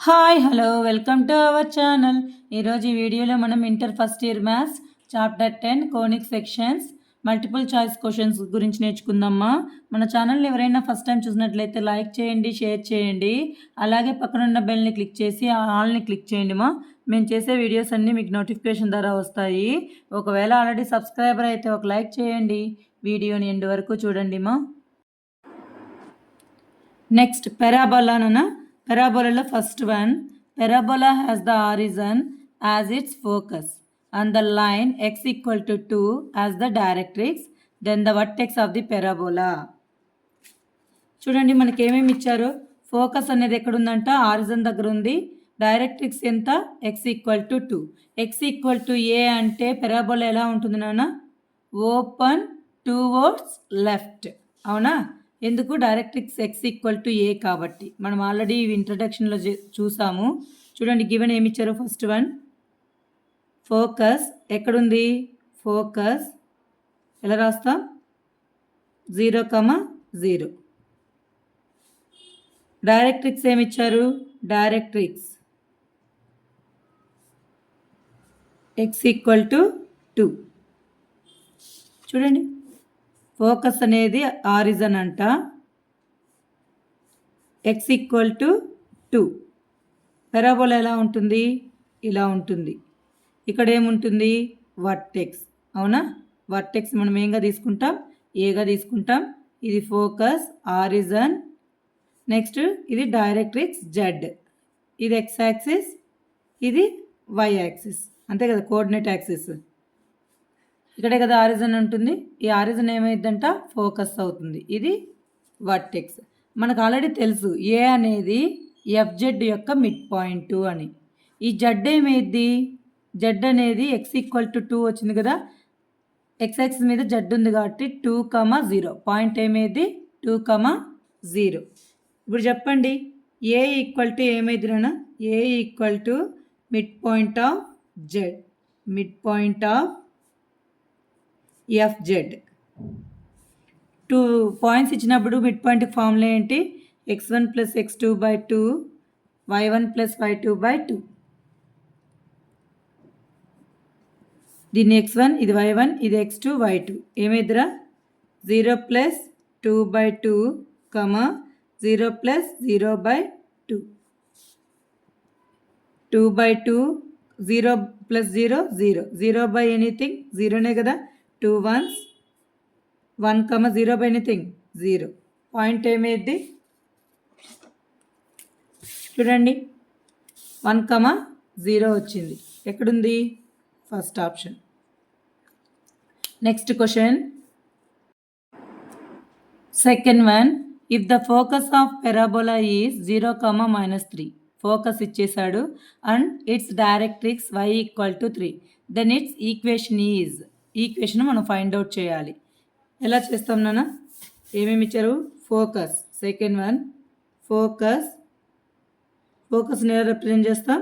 Hi hello welcome to our channel. ఈరోజు ఈ వీడియోలో మనం inter first year maths chapter 10 conic sections multiple choice questions గురించి నేర్చుకుందామా. మన ఛానల్ని ఎవరైనా ఫస్ట్ టైం చూసినట్లయితే లైక్ చేయండి, షేర్ చేయండి, అలాగే పక్కనున్న బెల్ని క్లిక్ చేసి ఆల్ని క్లిక్ చేయండి. మేము చేసే వీడియోస్ అన్నీ మీకు నోటిఫికేషన్ ద్వారా వస్తాయి. ఒకవేళ ఆల్రెడీ సబ్స్క్రైబర్ అయితే ఒక లైక్ చేయండి, వీడియోని ఎండ్ వరకు చూడండి. Next పెరాబోలానా. Parabola first one. Parabola has the origin as its focus and the line x equal to 2 as the directrix, then the vertex of the parabola. చూడండి మనకి ఏమేమి ఇచ్చారు. ఫోకస్ అనేది ఎక్కడ ఉందంట, ఆరిజన్ దగ్గర ఉంది. డైరెక్ట్రిక్స్ ఎంత, x equal to 2. x equal to a అంటే పెరాబోలా ఎలా ఉంటుంది నాన్న, ఓపెన్ టువర్డ్స్ లెఫ్ట్. అవునా, ఎందుకు, డైరెక్ట్రిక్స్ x ఈక్వల్ టు ఏ కాబట్టి. మనం ఆల్రెడీ ఇంట్రడక్షన్లో చూసాము. చూడండి గివెన్ ఏమి ఇచ్చారు. ఫస్ట్ వన్ ఫోకస్ ఎక్కడుంది, ఫోకస్ ఎలా రాస్తాం, 0,0. డైరెక్ట్రిక్స్ ఏమి ఇచ్చారు, డైరెక్ట్రిక్స్ x ఈక్వల్ టు 2. చూడండి ఫోకస్ అనేది ఆరిజన్ అంట, x ఈక్వల్ టు 2. పెరాబోలా ఎలా ఉంటుంది, ఇలా ఉంటుంది. ఇక్కడ ఏముంటుంది, వర్టెక్స్. అవునా, వర్టెక్స్ మనం ఏంగా తీసుకుంటాం, ఏగా తీసుకుంటాం. ఇది ఫోకస్ ఆరిజన్, నెక్స్ట్ ఇది డైరెక్ట్రిక్స్ జెడ్, ఇది x యాక్సిస్, ఇది y యాక్సిస్, అంతే కదా, కోఆర్డినేట్ యాక్సిస్. ఇక్కడే కదా ఆరిజన్ ఉంటుంది. ఈ ఆరిజన్ ఏమైందంట, ఫోకస్ అవుతుంది. ఇది వర్టెక్స్. మనకు ఆల్రెడీ తెలుసు ఏ అనేది FZ యొక్క మిడ్ పాయింట్ అని. ఈ జెడ్ ఏమైంది, జెడ్ అనేది x ఈక్వల్ టు 2 వచ్చింది కదా, x యాక్సిస్ మీద జెడ్ ఉంది కాబట్టి 2,0. పాయింట్ ఏమైంది, 2,0. ఇప్పుడు చెప్పండి ఏ ఈక్వల్ టు ఏమైంది నాన్న, a equal to mid point of Z, mid point of FZ. 2 points ఇచ్చినప్పుడు మిడ్ పాయింట్ ఫార్ములా ఏంటి, x1 plus x2/2 y1 plus y2/2. దీన్ని x1, ఇది y1, ఇది x2, y2. ఏమైద్దిరా, 0 plus 2/2, 0 plus 0/2. 2/2, 0 plus 0, 0. 0 by anything, 0నే కదా. 2 ones 1, 0 బై ఎనీథింగ్ 0. పాయింట్ ఏమైంది చూడండి, 1, 0 వచ్చింది. ఎక్కడుంది, first option. Next question, second one. If the focus of parabola is 0, -3. Focus ఇచ్చేసాడు and it's directrix y equal to 3, then its equation is. Equation మనం find out చేయాలి. ఎలా చేస్తాం నాన్న, ఏమేమి ఇచ్చారు, ఫోకస్. సెకండ్ వన్ ఫోకస్, ఫోకస్ని ఎలా రిప్రజెంట్ చేస్తాం,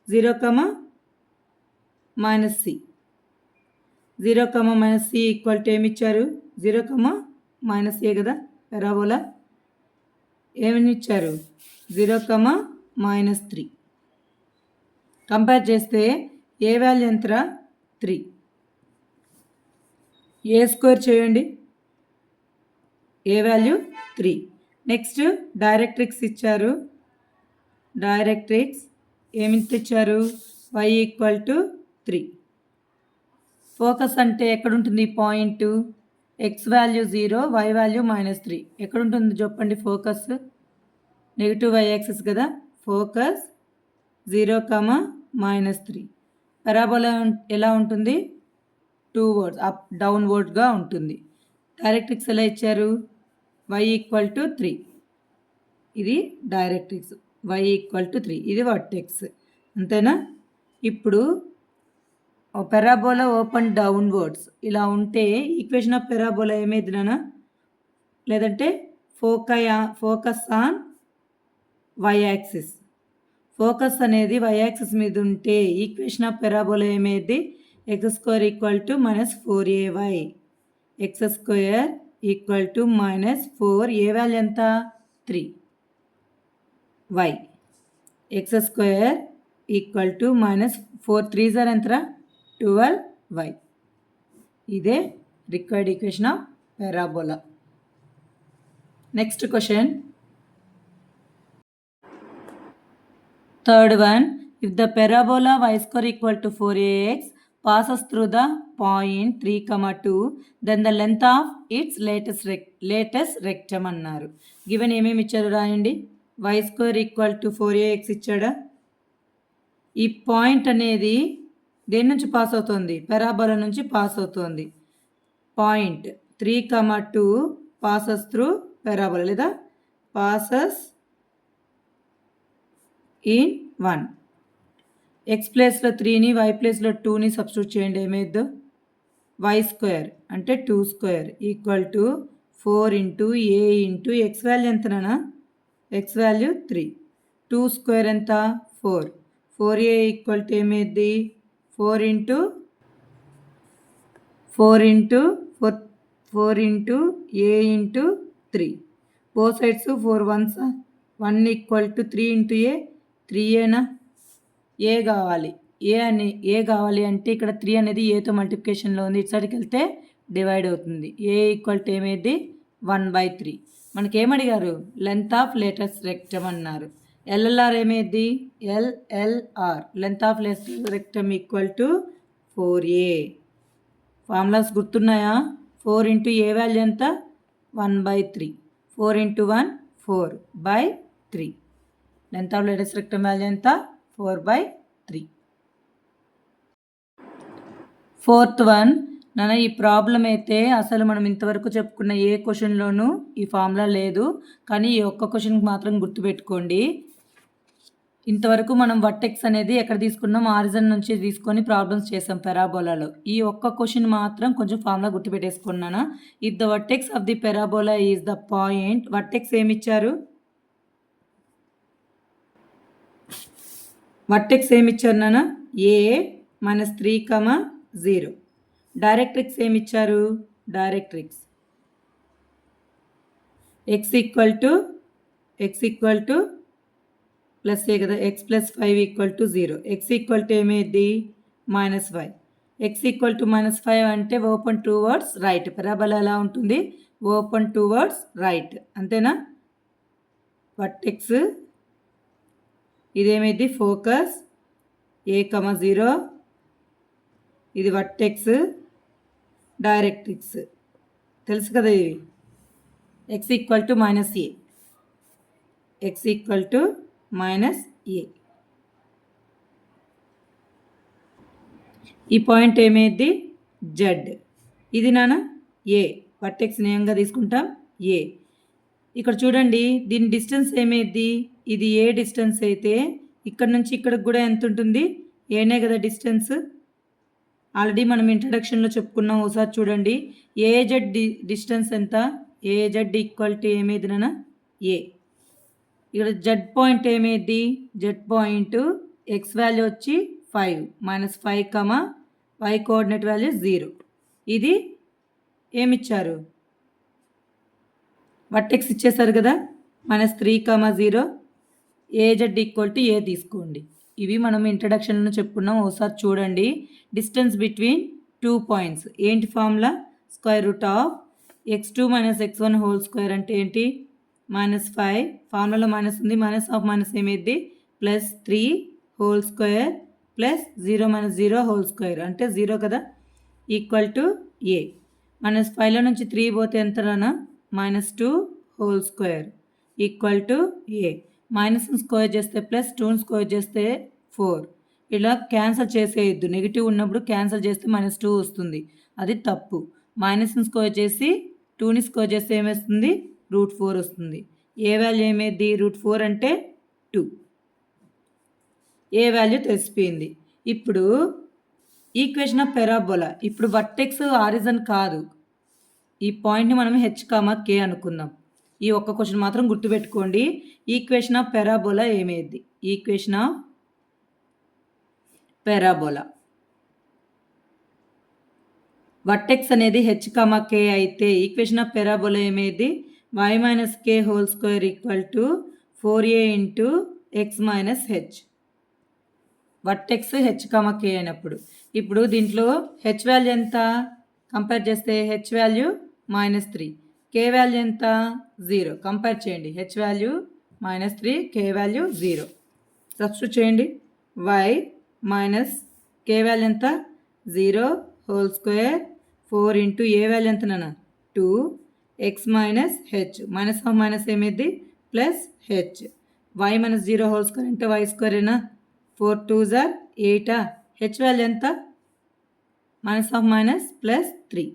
0, -c. 0, -c ఈక్వల్ టు ఏమి ఇచ్చారు, 0, -a కదా పెరాబోలా. ఏమని ఇచ్చారు, 0, -3. కంపేర్ చేస్తే ఏ వాల్యూ ఎంతరా, 3. ఏ స్క్వేర్ చేయండి, ఏ వాల్యూ 3. నెక్స్ట్ డైరెక్ట్రిక్స్ ఇచ్చారు, డైరెక్ట్రిక్స్ ఏమి ఇచ్చారు, y ఈక్వల్ టు 3. ఫోకస్ అంటే ఎక్కడుంటుంది point, x value 0, y value -3. ఎక్కడుంటుంది చెప్పండి ఫోకస్, నెగిటివ్ y యాక్సిస్ కదా. ఫోకస్ 0, -3. పెరాబోలా ఎలా ఉంటుంది, 2 వర్డ్స్ అప్ డౌన్వర్డ్గా ఉంటుంది. డైరెక్ట్రిక్స్ ఎలా ఇచ్చారు, y ఈక్వల్ టు 3. ఇది డైరెక్ట్రిక్స్, y ఈక్వల్ టు 3. ఇది వర్టెక్స్, అంతేనా. ఇప్పుడు పెరాబోలా ఓపెన్ డౌన్వర్డ్స్ ఇలా ఉంటే ఈక్వేషన్ ఆఫ్ పెరాబోలా ఏమైంది నాన్న, లేదంటే focus on y axis. Focus అనేది y యాక్సిస్ మీద ఉంటే ఈక్వేషన్ ఆఫ్ పెరాబోలా ఏమైంది, x² equal to -4ay. x² equal to -4, A value ఎంత, 3. y X square equal to minus 4 3 జార్ ఎంతరా 12y. ఇదే required equation of parabola. Next question, third one, if the parabola y square equal to 4ax passes through the point 3, 2, then the length of its latest rectum అన్నారు. Given ఏమేమి ఇచ్చారు రాయండి. y square equal to 4ax ఇచ్చాడా. ఈ point అనేది దేని నుంచి pass అవుతుంది, పారాబోలా నుంచి పాస్ అవుతుంది. పాయింట్ 3, 2 పాసెస్ త్రూ పారాబోలా లేదా పాసెస్ ఇన్ 1. ఎక్స్ ప్లేస్లో 3ని వై ప్లేస్లో 2ని సబ్స్టిట్యూట్ చేయండి. ఏమైద్దో వై స్క్వేర్ అంటే 2 square equal to 4 into a into x value ఎంతనా, ఎక్స్ వాల్యూ 3, 2 స్క్వేర్ ఎంత 4, 4a ఈక్వల్ టు ఏమైద్ది 4 into a into 3. Both sides 4 1s 1 equal to 3 into a 3ఏనా. A కావాలి, ఏ కావాలి అంటే ఇక్కడ 3 అనేది ఏతో మల్టిప్లికేషన్లో ఉంది, ఇటు సైడ్కి వెళ్తే డివైడ్ అవుతుంది. ఏ ఈక్వల్ టు ఏమైంది 1/3. మనకి ఏమడిగారు, లెంత్ ఆఫ్ లేటెస్ట్ రెక్టమ్ అన్నారు. ఎల్ఎల్ఆర్ ఏమైంది LLR length of latus rectum equal to 4a. Formulas గుర్తున్నాయా. 4 ఇంటూ ఏ వాల్యూ ఎంత 1/3, 4 into 1 4/3. Length of latus rectum value ఎంత 4/3. ఫోర్త్ వన్, నాన్న ఈ ప్రాబ్లం అయితే అసలు మనం ఇంతవరకు చెప్పుకున్న ఏ క్వశ్చన్లోనూ ఈ ఫార్ములా లేదు, కానీ ఈ ఒక్క క్వశ్చన్కి మాత్రం గుర్తుపెట్టుకోండి. ఇంతవరకు మనం వర్టెక్స్ అనేది ఎక్కడ తీసుకున్నాం, ఆరిజన్ నుంచి తీసుకొని ప్రాబ్లమ్స్ చేసాం పారాబోలాలో. ఈ ఒక్క క్వశ్చన్ మాత్రం కొంచెం ఫార్ములా గుర్తుపెట్టేసుకున్నానా. If the vertex of the parabola is the point, vertex ఏమిచ్చారు, వర్టెక్స్ ఏమిచ్చారు నాన్న ఏ -3, 0. డైరెక్ట్రిక్స్ ఏమిచ్చారు, directrix x equal to plus a కదా, x plus 5 equal to 0. X equal to ఏమైంది -5. ఎక్స్ ఈక్వల్ టు -5 అంటే ఓపెన్ టువర్డ్స్ రైట్. పారాబోలా ఎలా ఉంటుంది, open towards right, అంతేనా. వర్టెక్స్ ఇదేమైంది ఫోకస్ ఏ, 0. ఇది వర్టెక్స్, డైరెక్ట్రిక్స్ తెలుసు కదా. ఇవి X equal to -a, X equal to -a. ఈ పాయింట్ ఏమైంది జెడ్. ఇది నాన్న ఏ, వర్టెక్స్ నేమ్గా తీసుకుంటాం ఏ. ఇక్కడ చూడండి దీని డిస్టెన్స్ ఏమైంది, ఇది ఏ డిస్టెన్స్ అయితే ఇక్కడ నుంచి ఇక్కడికి కూడా ఎంత ఉంటుంది, ఏనే కదా డిస్టెన్స్. ఆల్రెడీ మనం ఇంట్రడక్షన్లో చెప్పుకున్నాం, ఒకసారి చూడండి. ఏజెడ్ డిస్టెన్స్ ఎంత, ఏజెడ్ ఈక్వల్ టు ఏమైంది నాన్న ఏ. ఇక్కడ జెడ్ పాయింట్ ఏమైంది, జెడ్ పాయింట్ ఎక్స్ వాల్యూ వచ్చి 5 -5, y కోఆర్డినేట్ వాల్యూ 0. ఇది ఏమిచ్చారు, వర్టెక్స్ ఇచ్చేసారు కదా, -3, 0. ఏజెడ్ ఈక్వల్ టు ఏ తీసుకోండి. ఇవి మనం ఇంట్రడక్షన్లో చెప్పుకున్నాం, ఒకసారి చూడండి. డిస్టెన్స్ బిట్వీన్ 2 పాయింట్స్ ఏంటి formula, √x2 - x1 whole square అంటే ఏంటి -5. ఫార్ములాలో మైనస్ ఉంది, మైనస్ ఏమైంది +3 whole square plus 0 - 0 whole square అంటే 0 కదా, ఈక్వల్ టు ఏ. -5లో నుంచి 3 పోతే ఎంత రానా -2 whole square equal to a. మైనస్ని స్క్వేర్ చేస్తే ప్లస్ 2ని స్క్వేర్ చేస్తే 4. ఇలా క్యాన్సిల్ చేసేయద్దు, నెగిటివ్ ఉన్నప్పుడు క్యాన్సిల్ చేస్తే -2 వస్తుంది, అది తప్పు. మైనస్ని స్క్వేర్ చేసి 2ని స్క్వేర్ చేస్తే ఏమొస్తుంది √4 వస్తుంది. ఏ వాల్యూ ఏమైంది √4 అంటే 2. ఏ వాల్యూ తెలిసిపోయింది. ఇప్పుడు ఈక్వేషన్ ఆఫ్ పారాబోలా, ఇప్పుడు వర్టెక్స్ ఆరిజన్ కాదు, ఈ పాయింట్ని మనం h, k అనుకుందాం. ఈ ఒక్క క్వశ్చన్ మాత్రం గుర్తుపెట్టుకోండి. ఈక్వేషన్ ఆఫ్ పారాబోలా ఏమైంది, ఈక్వేషన్ ఆఫ్ పారాబోలా వర్టెక్స్ అనేది h, k అయితే ఈక్వేషన్ ఆఫ్ పారాబోలా ఏమైంది y - k whole square equal to 4a into X minus H. Vertex H K అయినప్పుడు ఇప్పుడు దీంట్లో హెచ్ వాల్యూ ఎంత కంపేర్ చేస్తే హెచ్ వాల్యూ -3, కే value ఎంత 0. కంపేర్ చేయండి, హెచ్ వాల్యూ -3, కే వాల్యూ 0. సబ్స్టిట్యూట్ చేయండి. వై మైనస్ కే వాల్యూ ఎంత 0 హోల్ స్క్వేర్ 4 ఇంటూ ఏ value ఎంత నాన్న 2 x minus h. Minus of minus ఏమైంది plus h. Y minus 0 whole square అంటే వై స్క్వేరేనా. 4 2s are 8. హెచ్ వాల్యూ ఎంత minus of minus plus 3.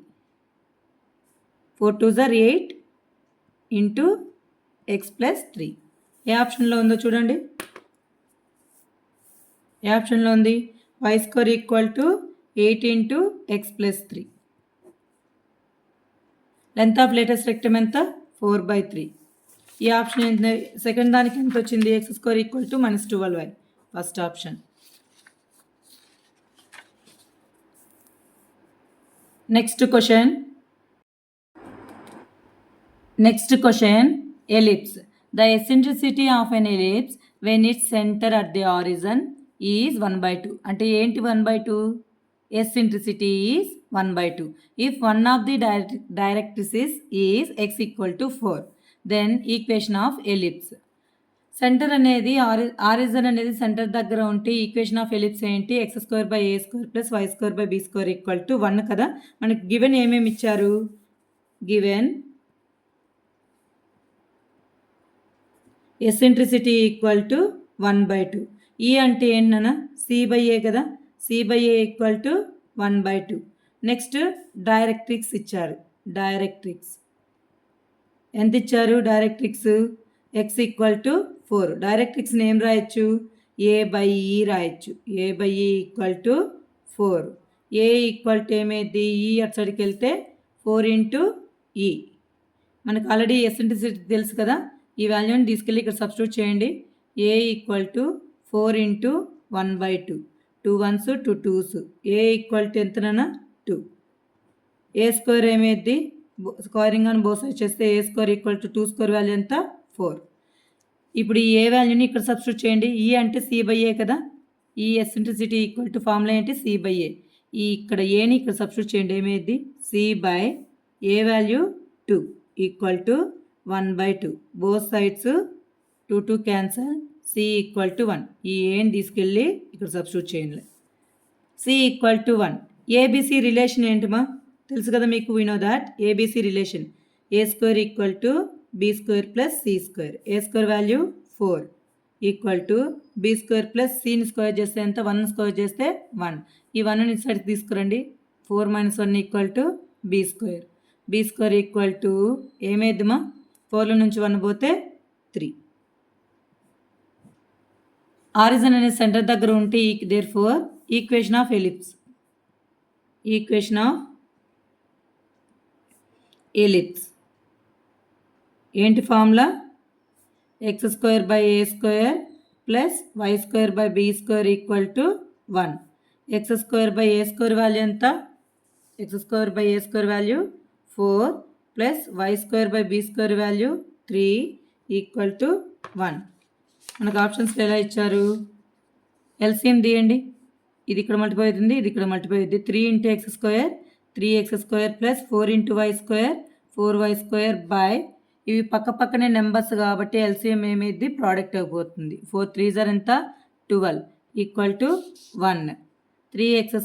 4 2s are 8 into x plus 3. ఏ ఆప్షన్లో ఉందో చూడండి. ఏ ఆప్షన్లో ఉంది y square equal to 8 into x plus 3. Length of latus rectum ఎంత 4/3. ఈ ఆప్షన్ ఎంత సెకండ్ దానికి ఎంత వచ్చింది X square equal to -12y. First option. Next question ellipse. The eccentricity of an ellipse when its center at the origin is 1/2. అంటే ఏంటి 1/2? Eccentricity is 1/2. If one of the directrices is x equal to 4, then equation of ellipse. Centre అనేది origin అనేది centre దగ్గర ఉంటే equation of ellipse ఏంటి x² + a² + y² = 1 కదా. మనకి given ఏమేమి ఇచ్చారు. Given eccentricity equal to 1/2. ఈ అంటే ఏంటన్నా c/a కదా. c/a equal to 1/2. Next directrix ఇచ్చారు. డైరెక్ట్రిక్స్ ఎంత ఇచ్చారు. Directrix x equal to 4. డైరెక్ట్రిక్స్ని ఏం రాయొచ్చు a/e రాయొచ్చు. a/e equal to 4. a equal to ఏమైంది ఈ అటు సైడ్కి వెళ్తే 4 ఇంటూ ఈ. మనకు ఆల్రెడీ ఎసెంట్రిసిటీ తెలుసు కదా. ఈ వాల్యూని తీసుకెళ్ళి ఇక్కడ సబ్స్టిట్యూట్ చేయండి. a equal to 4 into 1/2. 2 1s 2 2s. a equal to ఎంతనన్నా 2. a² ఏమైంది స్క్వేరింగ్ అని బోత్ సైడ్స్ చేస్తే a² ఈక్వల్ టు 2² వాల్యూ ఎంత 4. ఇప్పుడు ఈ ఏ వాల్యూని ఇక్కడ సబ్స్టిట్యూట్ చేయండి. ఈ అంటే c/a కదా. ఈ ఎసెంట్రిసిటీ ఈక్వల్ టు ఫార్ములా ఏంటి c/a. ఈ ఇక్కడ ఏని ఇక్కడ సబ్స్టిట్యూట్ చేయండి. ఏమైంది c/a value 2 equal to 1/2. Both sides 2 2 cancel. c equal to 1. ఈ ఏని తీసుకెళ్ళి ఇక్కడ సబ్స్టిట్యూట్ చేయండి. c equal to 1. ABC relation ఏంటమ్మా తెలుసు కదా మీకు. We know that ABC relation a² equal to b² + c². a² value 4 equal to b² + cని స్క్వేర్ చేస్తే ఎంత 1 స్క్వేర్ చేస్తే 1. ఈ 1ని సైడ్కి తీసుకురండి. 4 - 1 equal to b². b² equal to ఏమైద్దిమా 4లో నుంచి 1 పోతే 3. ఆరిజిన్ అనే సెంటర్ దగ్గర ఉంటే therefore equation of ellipse. Equation of ellipse ఏంటి formula x² / a² + y² / b² = 1. x² / a² value ఎంత x² / a² value 4 + y² / b² value 3 = 1. మనకు ఆప్షన్స్లో ఎలా ఇచ్చారు ఎల్సిఎం తీయండి. ఇది ఇక్కడ మల్టిప్లై అవుతుంది, ఇది ఇక్కడ మల్టిప్లై అవుతుంది. 3 × x² 3x² + 4 × y² 4y² ఇవి పక్క పక్కనే నెంబర్స్ కాబట్టి ఎల్సిఎం ఏమైంది ప్రోడక్ట్ అయిపోతుంది. 4 3s are ఎంత 12 equal to 1. 3x²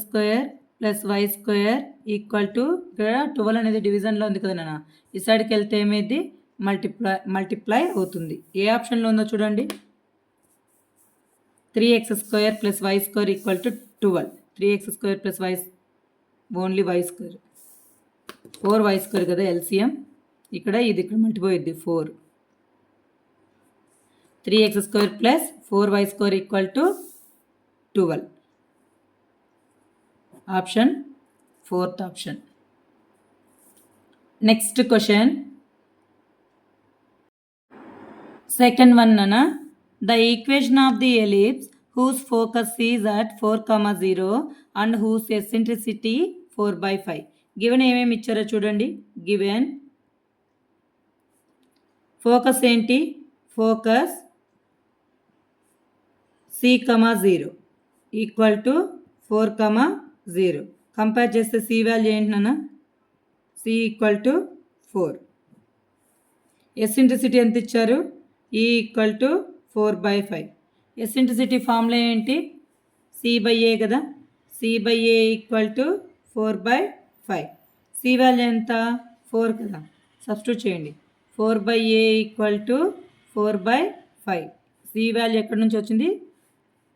+ y² equal to ఇక్కడ 12 అనేది డివిజన్లో ఉంది కదా నాన్న. ఈ సైడ్కి వెళ్తే ఏమైంది మల్టిప్లై అవుతుంది. ఏ ఆప్షన్లో ఉందో చూడండి. 3x² + y² = 12. 3x² + y only y². 4y² కదా ఎల్సిఎం. ఇక్కడ ఇది ఇక్కడ మల్టిప్లై అయ్యింది 4. 3x² + 4y² = 12. Option 4th option. Next question second one అన్న the equation of the ellipse whose focus is at 4, 0 and whose eccentricity 4/5. Given ఏమేమి ఇచ్చారో చూడండి. Given focus ఏంటి focus C comma 0 equal to 4 comma 0. Compare చేస్తే C value ఏంటి నాన్న? C equal to 4. Eccentricity ఎంత ఇచ్చారు? E equal to 4/5. Eccentricity formula ఏంటి? సి బై ఏ కదా. C by A equal to 4/5. C value ఎంత? 4 కదా. సబ్స్టిట్యూట్ చేయండి. 4/a equal to 4/5. C value ఎక్కడి నుంచి వచ్చింది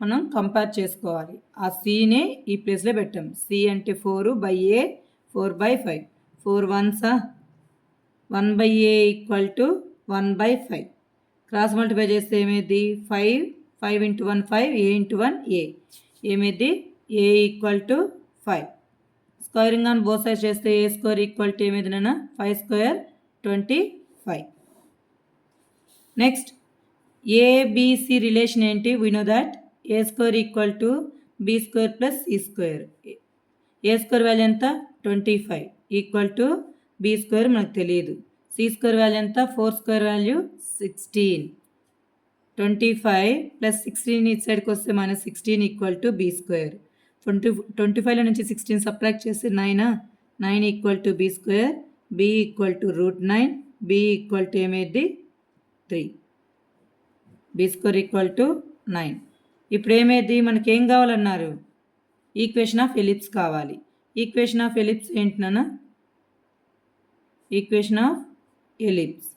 మనం కంపేర్ చేసుకోవాలి. ఆ సినే ఈ ప్లేస్లో పెట్టాం. సి అంటే 4/a 4/5. 4 1s 1/a equal to 1/5. Cross multiply చేస్తే ఏమైంది? 5 ఇంటూ 1 5, a ఇంటూ 1 a. ఏమైంది? a equal to 5. Squaring on both sides చేస్తే ఏ స్క్వేర్ ఈక్వల్ టు ఏమైంది నాన్న? 5 స్క్వేర్ 25. నెక్స్ట్ ఏబిసి రిలేషన్ ఏంటి? We know that a square equal to b square plus c square. A square value ఎంత? 25 equal to b square మనకు తెలియదు. C square value ఎంత? 4 square value 16. 25 plus 16 ఇటు సైడ్కి వస్తే -16 ఈక్వల్ టు బి స్క్వేర్. 25లో నుంచి 16 సబ్ట్రాక్ట్ చేస్తే 9 equal to b square. B equal to √9. B equal to ఏమైంది? 3. B square equal to 9. ఇప్పుడు ఏమైంది? మనకి ఏం కావాలన్నారు? ఈక్వేషన్ ఆఫ్ ఎలిప్స్ కావాలి. ఈక్వేషన్ ఆఫ్ ఎలిప్స్ ఏంటి నాన్న? ఈక్వేషన్ ఆఫ్ ఎలిప్స్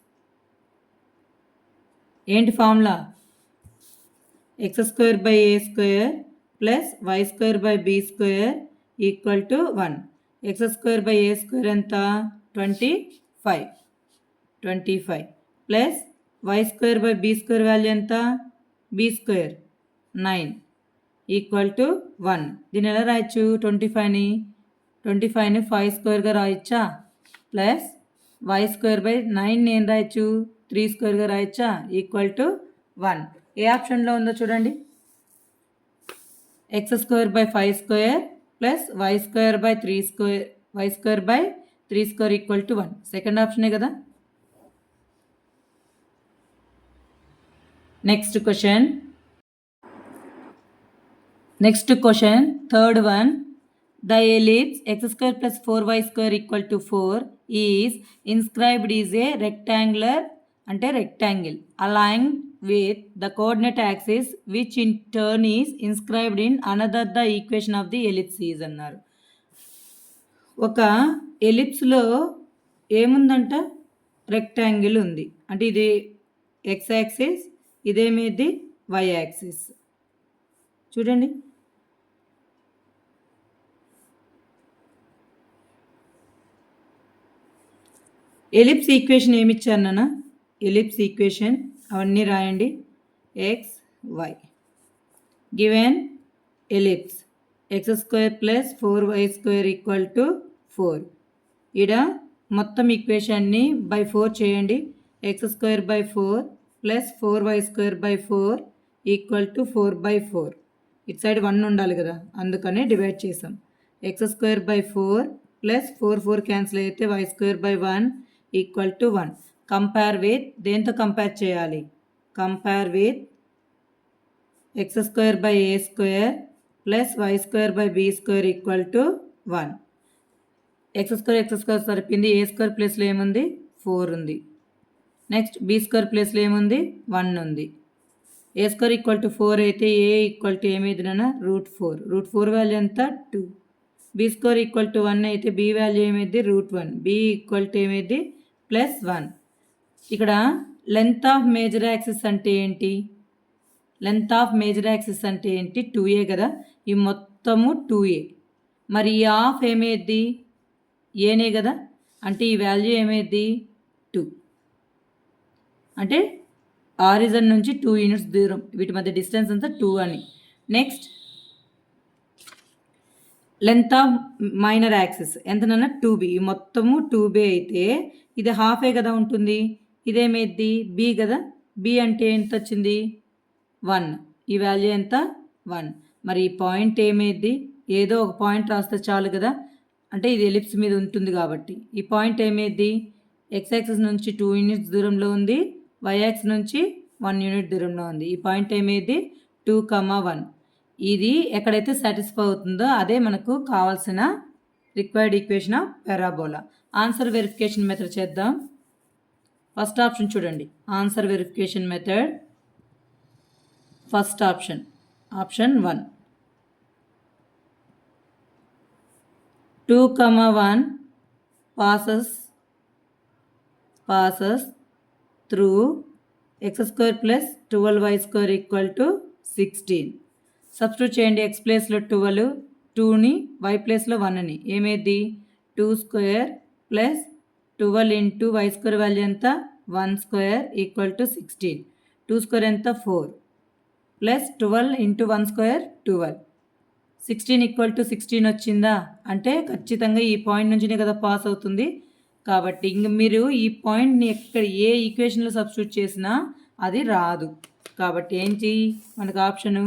ఏంటి formula? x² plus y²/b² equal to 1. x²/a² ఎంత? 25 ప్లస్ y²/b² వాల్యూ ఎంత? b² 9 equal to 1. దీన్ని ఎలా రాయొచ్చు? 25ని 5² రాయొచ్చా? ప్లస్ y²/9 నేను రాయొచ్చు 3² రాయొచ్చా? Equal to 1. ఏ ఆప్షన్లో ఉందో చూడండి. x²/5² plus y²/3² equal to 1. Second ఆప్షనే కదా. Next question third one. The ellipse x² plus 4y² equal to 4 is inscribed is a rectangular అంటే rectangle aligned with the coordinate axis which in turn is inscribed in another the equation of the ellipse is అన్నారు. ఒక ఎలిప్స్లో ఏముందంట? Rectangle ఉంది. అంటే ఇది x axis, ఇదేమేది y axis. చూడండి, ellipse equation ఏమిచ్చారు నాన్న? ఎలిప్స్ ఈక్వేషన్ అవన్నీ రాయండి. X y given ellipse x² plus 4y² equal to 4. ఈడ మొత్తం ఈక్వేషన్ని బై 4 చేయండి. x²/4 plus 4y²/4 equal to 4/4. ఇటు సైడ్ 1 ఉండాలి కదా, అందుకనే డివైడ్ చేసాం. x²/4 ప్లస్ 4 క్యాన్సిల్ అయితే y²/1 equal to 1. Compare with దేంతో కంపేర్ చేయాలి? Compare with x²/a² plus y²/b² equal to 1. x² సరిపోయింది. a² ప్లేస్లో ఏముంది? 4 ఉంది. నెక్స్ట్ b² ప్లేస్లో ఏముంది? 1 ఉంది. a² ఈక్వల్ టు 4 అయితే a ఈక్వల్ టు ఏమైంది నాన్న? √4. √4 వాల్యూ ఎంత? 2. b² ఈక్వల్ టు 1 అయితే b వాల్యూ ఏమైంది? √1. b ఈక్వల్ టు ఏమైంది? +1. ఇక్కడ లెంత్ ఆఫ్ మేజర్ యాక్సిస్ అంటే ఏంటి? లెంత్ ఆఫ్ మేజర్ యాక్సిస్ అంటే ఏంటి? 2a కదా. ఈ మొత్తము 2a. మరి ఈ హాఫ్ ఏమైంది? ఏనే కదా. అంటే ఈ వాల్యూ ఏమైంది? 2. అంటే ఆరిజన్ నుంచి 2 యూనిట్స్ దూరం, వీటి మధ్య డిస్టెన్స్ అంతా 2 అని. Next length of minor axis ఎంతనన్నా? 2b. ఈ మొత్తము 2b అయితే ఇది హాఫే కదా ఉంటుంది. ఇదేమైంది? b కదా. b అంటే ఎంత వచ్చింది? 1. ఈ వాల్యూ ఎంత? 1. మరి ఈ పాయింట్ ఏమైంది? ఏదో ఒక పాయింట్ రాస్తే చాలు కదా. అంటే ఇది ఎలిప్స్ మీద ఉంటుంది కాబట్టి ఈ పాయింట్ ఏమైంది? x యాక్సిస్ నుంచి 2 యూనిట్స్ దూరంలో ఉంది, y యాక్సిస్ నుంచి 1 యూనిట్ దూరంలో ఉంది. ఈ పాయింట్ ఏమైంది? 2,1 ఇది ఎక్కడైతే సాటిస్ఫై అవుతుందో అదే మనకు కావాల్సిన required equation of parabola. Answer verification method చేద్దాం. ఫస్ట్ ఆప్షన్ చూడండి, answer verification method. First option 1 2,1 passes through x square plus 12y square equal to 16. Substitute చేయండి. x ప్లేస్లో 12, 2ని y ప్లేస్లో 1ని. ఏమైంది 2 square plus 12 into y square value ఎంత 1 square equal to 16. 2 square ఎంత 4 plus 12 into 1 square 12. 16 equal to 16 వచ్చిందా అంటే ఖచ్చితంగా ఈ పాయింట్ నుంచినే కదా పాస్ అవుతుంది. కాబట్టి ఇంక మీరు ఈ పాయింట్ని ఎక్కడ ఏ ఈక్వేషన్లో సబ్స్టిట్యూట్ చేసినా అది రాదు. కాబట్టి ఏంటి మనకు ఆప్షను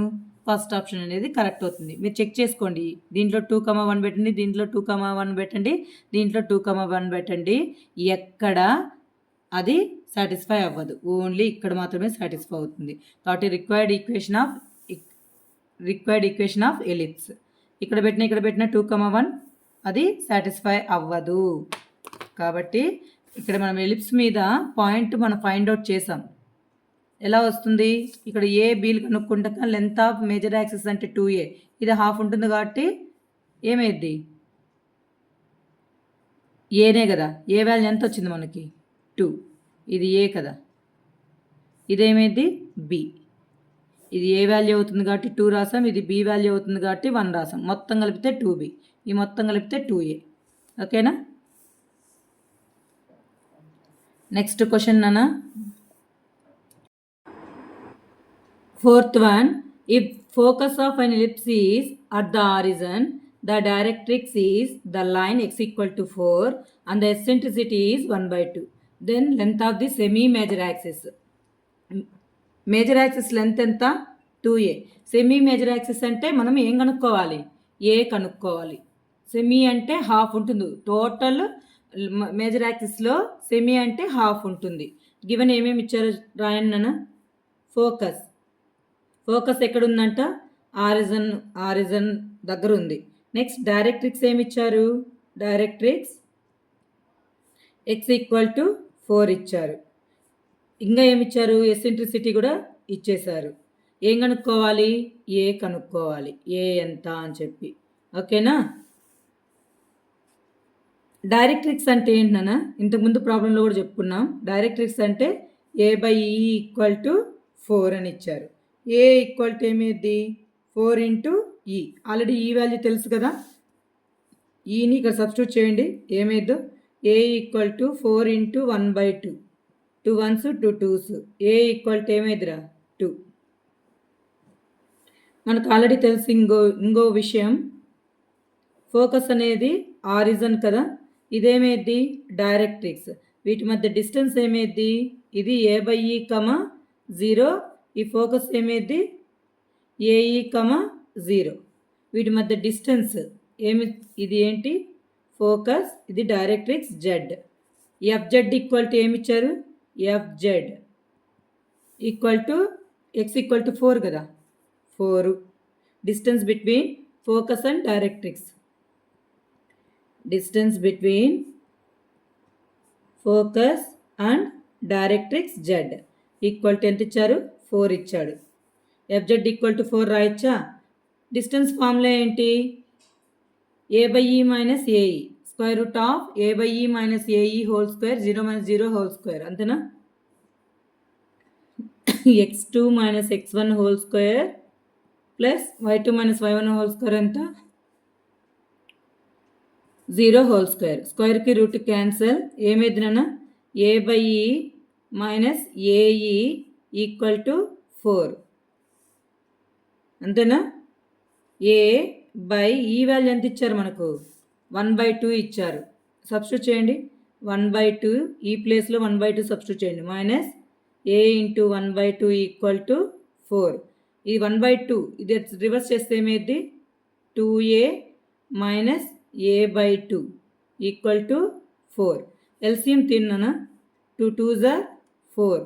ఫస్ట్ ఆప్షన్ అనేది కరెక్ట్ అవుతుంది. మీరు చెక్ చేసుకోండి. దీంట్లో 2,1 పెట్టండి, దీంట్లో 2,1 పెట్టండి, దీంట్లో 2,1 పెట్టండి. ఎక్కడ అది సాటిస్ఫై అవ్వదు, ఓన్లీ ఇక్కడ మాత్రమే సాటిస్ఫై అవుతుంది. కాబట్టి రిక్వైర్డ్ ఈక్వేషన్ ఆఫ్ ఎలిప్స్ ఇక్కడ పెట్టిన 2,1 అది సాటిస్ఫై అవ్వదు. కాబట్టి ఇక్కడ మనం ఎలిప్స్ మీద పాయింట్ మనం ఫైండ్ అవుట్ చేసాం. ఎలా వస్తుంది ఇక్కడ ఏ బీలు కనుక్కుంటాక లెంత్ ఆఫ్ మేజర్ యాక్సిస్ అంటే 2a, ఇది హాఫ్ ఉంటుంది కాబట్టి ఏమైద్ది ఏనే కదా. ఏ వాల్యూ ఎంత వచ్చింది మనకి 2, ఇది ఏ కదా, ఇదేమైంది బి. ఇది ఏ వాల్యూ అవుతుంది కాబట్టి 2 రాసాం, ఇది బి వాల్యూ అవుతుంది కాబట్టి 1 రాసాం. మొత్తం కలిపితే 2b, ఈ మొత్తం కలిపితే 2a. ఓకేనా. నెక్స్ట్ క్వశ్చన్ నాన్న. Fourth one, if focus of an ellipse is at the horizon, the directrix is the line x equal to 4 and the eccentricity is 1/2. Then length of the semi-major axis. Major axis length ఎంత 2a. Semi major axis అంటే మనం ఏం కనుక్కోవాలి, ఏ కనుక్కోవాలి. Semi అంటే half ఉంటుంది. Total major యాక్సిస్లో semi అంటే half ఉంటుంది. గివెన్ ఏమేమి ఇచ్చారు రాయండి నాన్న. ఫోకస్ ఎక్కడుందంట ఆరిజన్ దగ్గర ఉంది. నెక్స్ట్ డైరెక్ట్రిక్స్ ఏమి ఇచ్చారు, డైరెక్ట్రిక్స్ x ఈక్వల్ టు 4 ఇచ్చారు. ఇంకా ఏమిచ్చారు, ఎసెంట్రిసిటీ కూడా ఇచ్చేశారు. ఏం కనుక్కోవాలి, ఏ కనుక్కోవాలి, ఏ ఎంత అని చెప్పి. ఓకేనా. డైరెక్ట్రిక్స్ అంటే ఏంటన్నా, ఇంతకుముందు ప్రాబ్లంలో కూడా చెప్పుకున్నాం. డైరెక్ట్రిక్స్ అంటే a/e ఈక్వల్ టు 4 అని ఇచ్చారు. ఏ ఈక్వల్ టు ఏమేది 4 into e. Already e value తెలుసు కదా, ఈని ఇక్కడ సబ్స్టిట్యూట్ చేయండి. ఏమైద్దో a equal to 4 into 1/2. 2 1s 2 2s. A equal to ఏమైద్దిరా 2. మనకు ఆల్రెడీ తెలుసు ఇంకో విషయం, ఫోకస్ అనేది ఆరిజన్ కదా, ఇదేమైద్ది డైరెక్ట్రిక్స్. వీటి మధ్య డిస్టెన్స్ ఏమైద్ది, ఇది a/e, 0. ఈ ఫోకస్ ఏమైద్ది ఏఈ, 0. వీటి మధ్య డిస్టెన్స్ ఇది ఏంటి ఫోకస్, ఇది directrix Z. FZ equal to ఏమిచ్చారు, FZ equal to x equal to 4 కదా, 4. Distance between focus and directrix, distance between focus and directrix Z equal to ఎంత ఇచ్చారు, 4 ఇచ్చాడు. FZ ఈక్వల్ టు 4 రాయచ్చా. డిస్టెన్స్ ఫార్ములా ఏంటి, a/e minus a e, square root of a/e minus a e whole square, 0 minus 0 whole square, అంతేనా. x2 minus x1 whole square plus y2 minus y1 whole square ఎంత 0 whole square. స్క్వేర్కి root cancel. ఏమైంది నాన్న, a/e minus AE equal to 4, అంతేనా. ఈ value ఎంత ఇచ్చారు మనకు, 1/2 ఇచ్చారు. సబ్స్టిట్యూట్ చేయండి. 1/2 ఈ ప్లేస్లో 1/2 సబ్స్టిట్యూట్ చేయండి. Minus a into 1/2 equal to 4. ఇది 1/2 ఇది రివర్స్ చేస్తే ఏమైంది 2a minus a/2 equal to 4. LCM తిన్నానా, 2 2s are 4.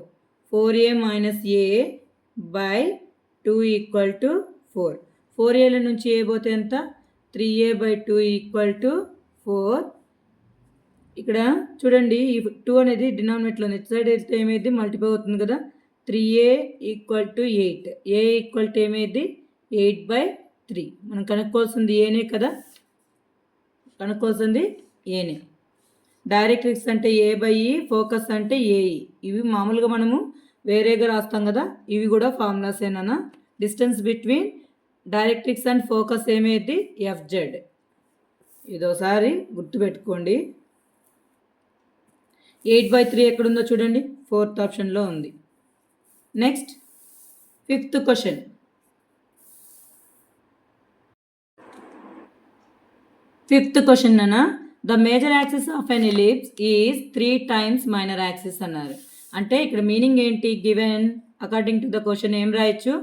4a minus a by 2 equal to 4. 4ఏల నుంచి ఏ పోతే ఎంత? 3a/2 equal to 4. ఇక్కడ చూడండి, ఈ 2 అనేది డినామినేటర్లో నెక్స్ట్ సైడ్ వెళ్తే ఏమైంది? మల్టిప్లై అవుతుంది కదా. 3a equal to 8. A equal to ఏమైంది? 8/3. మనం కనుక్కోవాల్సింది ఏనే కదా, కనుక్కోవాల్సింది ఏనే. డైరెక్ట్రిక్స్ అంటే A/E, ఫోకస్ అంటే AE. ఇవి మామూలుగా మనము వేరేగా రాస్తాం కదా, ఇవి కూడా ఫార్ములాస్ ఏనా. Distance between directrix and focus ఏమైంది? FZ. ఇదోసారి గుర్తుపెట్టుకోండి. 8/3 ఎక్కడుందో చూడండి, 4th ఆప్షన్లో ఉంది. Next 5th question. 5th question అన్న, the major axis of an ellipse is 3 times minor axis అన్నారు. అంటే ఇక్కడ మీనింగ్ ఏంటి? Given according to the question ఏం రాయొచ్చు?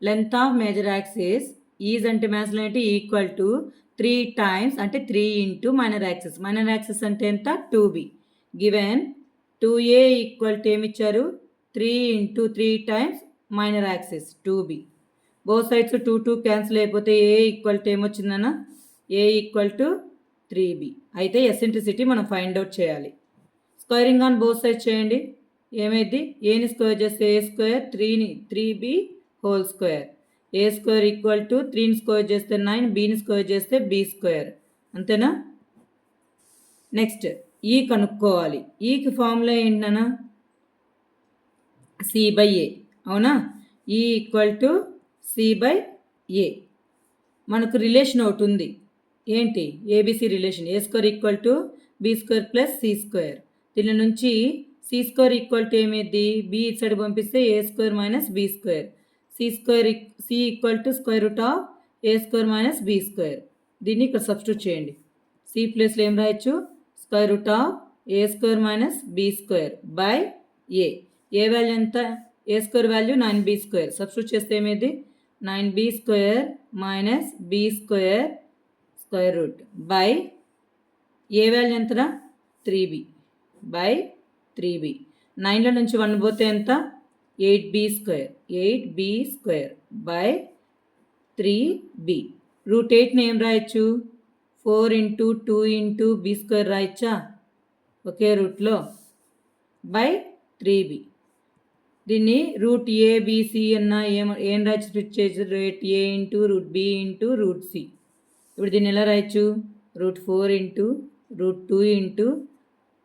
Length of major axis is అంటే మ్యాథ్స్లో ఏంటి? ఈక్వల్ టు 3 times అంటే 3 into minor axis. Minor axis అంటే ఎంత? 2b. Given 2a equal to ఏమిచ్చారు? 3 into 3 times minor axis 2b. Both sides 2 2 cancel అయిపోతే ఏ ఈక్వల్ టు ఏమొచ్చిందన్న? A equal to 3b. అయితే ఎసెంట్రిసిటీ మనం ఫైండ్ అవుట్ చేయాలి. Squaring on both sides చేయండి. ఏమైంది? ఏని స్క్వేర్ చేస్తే ఏ స్క్వేర్, 3ని 3b whole square. A square equal to 3ని స్క్వేర్ చేస్తే 9, బీని స్క్వేర్ చేస్తే b స్క్వేర్. అంతేనా? నెక్స్ట్ ఈ కనుక్కోవాలి. ఈకి ఫార్ములా ఏంటన్నా? c/a. అవునా? ఈ ఈక్వల్ టు c/a. మనకు రిలేషన్ ఒకటి ఉంది. ఏంటి? ABC relation. A square equal to b square plus c square. దీని నుంచి సి స్క్వేర్ ఈక్వల్ టు ఏమైంది? బి ఇటు సైడ్ పంపిస్తే a square minus b square. C equal to square root of a square minus b square. దీన్ని ఇక్కడ substitute చేయండి. C ప్లేస్లో ఏం రాయొచ్చు? Square root of a square minus b square by a. A value ఎంత? A square value 9b square. Substitute చేస్తే ఏమైంది? 9b square minus b square square root by a value ఎంతరా? 3b by 3b. 9లో నుంచి 1 పోతే ఎంత? 8b square. 8b square by 3b. Root 8ని ఏం రాయొచ్చు? 4 into 2 into b స్క్వేర్ రాయొచ్చా? ఒకే రూట్లో బై 3b. దీన్ని రూట్ ఏబిసి అన్న ఏం రాయొచ్చు? స్ప్లిట్ చేసి root a into root b into root c. ఇప్పుడు దీన్ని ఎలా రాయొచ్చు? Root 4 into root 2 into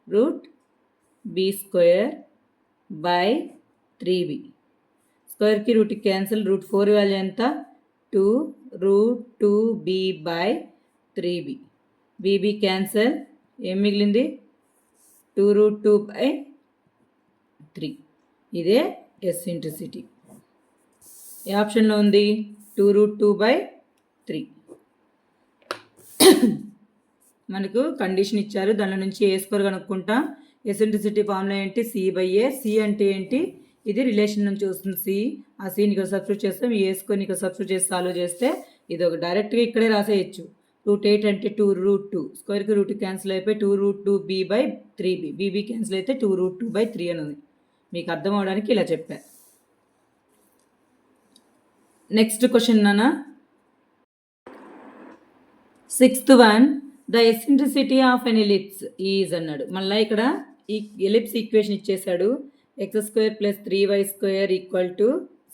root b square by 3b. స్క్వేర్కి రూట్ క్యాన్సిల్. రూట్ 4 వాల్యూ ఎంత? 2 route 2b by 3b. BB cancel. ఏం మిగిలింది? 2 రూట్ 2 బై 3. ఇదే ఎసెంట్రిసిటీ. ఏ ఆప్షన్లో ఉంది? 2 రూట్ 2 బై 3. మనకు కండిషన్ ఇచ్చారు, దాని నుంచి ఏ స్క్వేర్ కనుక్కుంటాం. ఎసెంట్రిసిటీ ఫార్ములా ఏంటి? c/a. సి అంటే ఏంటి? ఇది రిలేషన్ నుంచి వస్తుంది సి. ఆ సిని ఇక్కడ సబ్స్టిట్యూట్ చేస్తాం. ఏ స్క్వేర్ని ఇక్కడ సబ్స్టిట్యూట్ చేసి సాల్వ్ చేస్తే ఇది ఒక డైరెక్ట్గా ఇక్కడే రాసేయచ్చు. రూట్ 8 అంటే 2 రూట్ 2. స్క్వేర్కి రూట్ క్యాన్సిల్ అయిపోయి 2 route 2b by 3b. BB cancel అయితే 2 రూట్ 2 బై 3 అని ఉంది. మీకు అర్థం అవడానికి ఇలా చెప్పా. నెక్స్ట్ క్వశ్చన్ నాన్న, 6th one, the eccentricity of an ellipse is అన్నాడు. మళ్ళీ ఇక్కడ ఈ ఎలిప్స్ ఈక్వేషన్ ఇచ్చేసాడు. x² plus 3y² equal to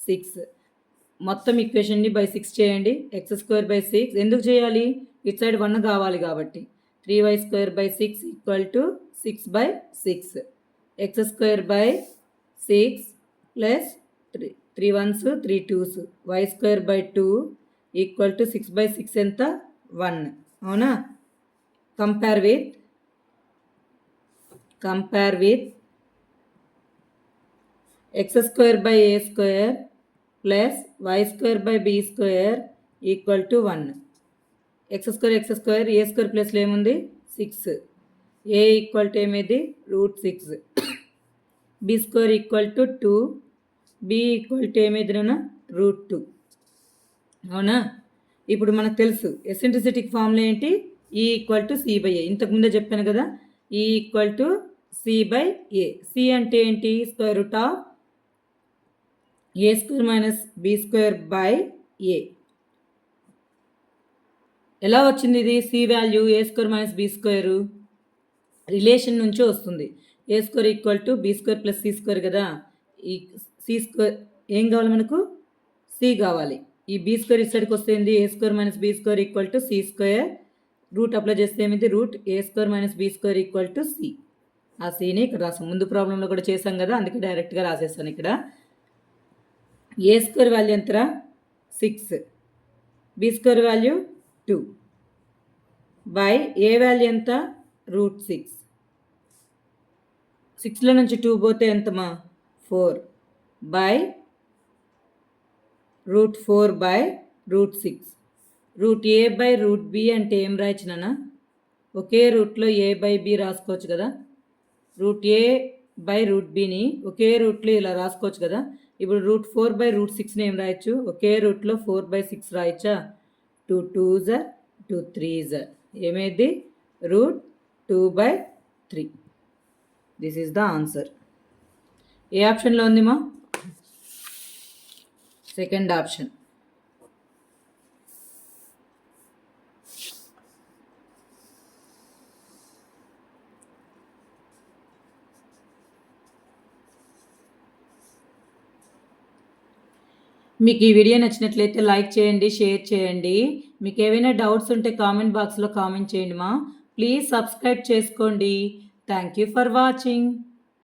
6. మొత్తం ఈక్వేషన్ని బై 6 చేయండి. x² బై 6 ఎందుకు చేయాలి? ఇటు సైడ్ 1 కావాలి కాబట్టి. 3y² by 6 equal to 6/6. x² by 6 plus 3 1s 3 2s y² by 2 equal to 6/6 ఎంత? 1. అవునా? కంపేర్ విత్ x² బై a² plus y² by b² equal to 1. x² a² ప్లస్లో ఏముంది? 6. a ఈక్వల్ టు ఏమేది? Root 6. b² equal to 2. b equal to ఏమేది నాన్న? Root 2. అవునా? ఇప్పుడు మనకు తెలుసు ఎసెంట్రిసిటీకి ఫార్ములా ఏంటి? ఈ ఈక్వల్ టు c/a. ఇంతకుముందే చెప్పాను కదా, ఈ ఈక్వల్ టు c/a. సి అంటే ఏంటి? Square root of a square minus b square by a. ఎలా వచ్చింది ఇది? C value a square minus b square relation నుంచి వస్తుంది. A square equal to b square plus c square కదా. ఈ C square ఏం కావాలి మనకు? సి కావాలి. ఈ బి స్క్వేర్ ఇక్కడికి వస్తుంది. A square minus b square equal to c square. Root apply చేస్తే ఏమిటి? Root a square minus b square equal to c. ఆ సిని ఇక్కడ రాసాం. ముందు ప్రాబ్లంలో కూడా చేసాం కదా, అందుకే డైరెక్ట్గా రాసేస్తాను ఇక్కడ. ఏ స్క్వేర్ వాల్యూ ఎంతరా? 6. B square value 2 by a value ఎంత? రూట్ 6. 6లో నుంచి 2 పోతే ఎంతమా? 4 by root 4 by root 6. Root a by root b అంటే ఏం రాయించినానా? ఒకే రూట్లో ఏ బై బి రాసుకోవచ్చు కదా. రూట్ ఏ బై రూట్ బిని ఒకే రూట్లో ఇలా రాసుకోవచ్చు కదా. ఇప్పుడు రూట్ 4 బై రూట్ 6ని ఏం రాయొచ్చు? ఒకే రూట్లో 4/6 రాయచ్చా? 2 2s 2 3s ఏమైంది? Root 2/3. This is the answer. ఏ ఆప్షన్లో ఉందిమా? Second option. మీకు ఈ వీడియో నచ్చినట్లయితే లైక్ చేయండి, షేర్ చేయండి. మీకు ఏవైనా డౌట్స్ ఉంటే కామెంట్ బాక్స్లో కామెంట్ చేయండి మా. ప్లీజ్ సబ్స్క్రైబ్ చేసుకోండి. Thank you for watching.